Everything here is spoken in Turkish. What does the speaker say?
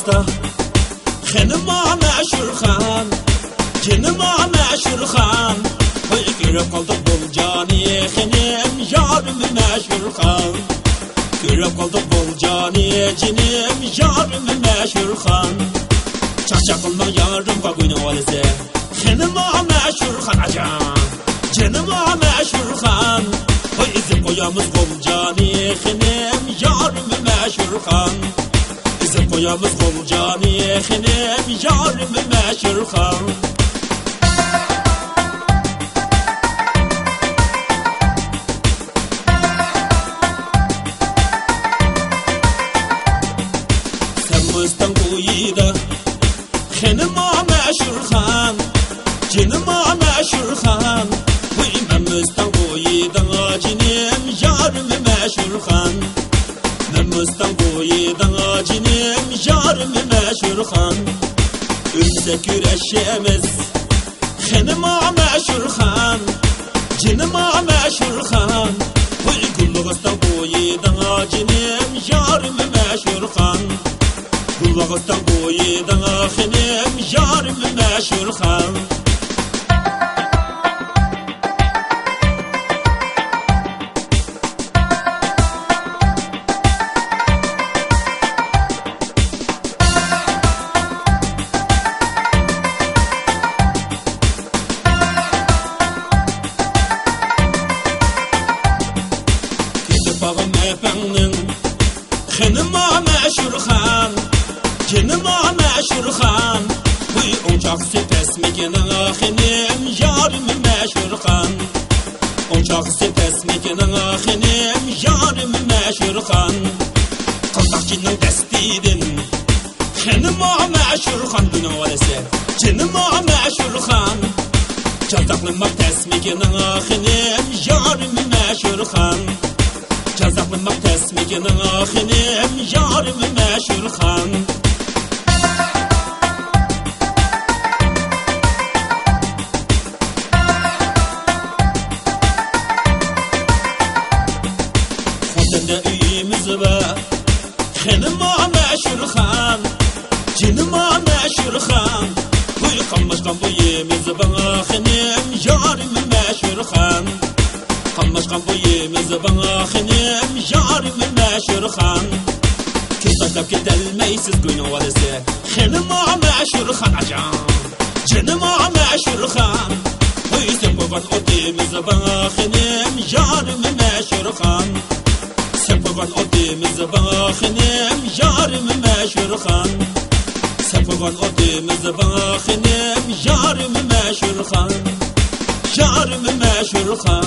Gülübağız'da Xenima meşhur xan Cinima meşhur xan Görüp kaldık bul cani Xenim yarım meşhur xan Görüp kaldık bul cani Cinim yarım meşhur xan Çakçak olma yarım Baguyna valise Xenima meşhur xan acan Cinima meşhur xan İzip koyamız bul cani Xenim yarım meşhur xan İzip koyamız bul cani Xenim yarım meşhur xan Sen kuyida Xenima meşhur xan Cinima meşhur xan Memüstan kuyida Cinim yarım meşhur xan Memüstan kuyida Cinim yarım meşhur xan Ülse güreşemiz Xenima meşhur xan Cinima meşhur xan Kulluğuzdan kuyida Cinim yarım meşhur xan Kulluğuzdan kuyida Xenim yarım meşhur xan Bağım efendim Xenima meşhur xan Cinima meşhur xan Oncaq sepesmekinin Xenim yarım meşhur xan Oncaq sepesmekinin Xenim yarım meşhur xan Qaldaqçının dəstidin Xenima meşhur xan Günə valisi Cinima meşhur xan Çaldaqlımaq təsmekinin Xenim yarım meşhur xan Çaldaqlımaq təsmekinin Xenim yarım meşhur xan Xotende üyümüz var Xenima meşhur xan Cinima meşhur xan Qammaşqan bu yemiz bana Xenim yarım meşhur xan Qammaşqan bu yemiz bana Xenim yarım meşhur xan Köz taşlap ketelmeysiz Günə valisi Xenima meşhur xan acan Cinima meşhur xan Sen koygan o demiz bana Xenim yarım meşhur xan Sen koygan o demiz bana Xenim yarım meşhur xan Sen koygan o demiz bana Xenim yarım meşhur xan Yarım meşhur xan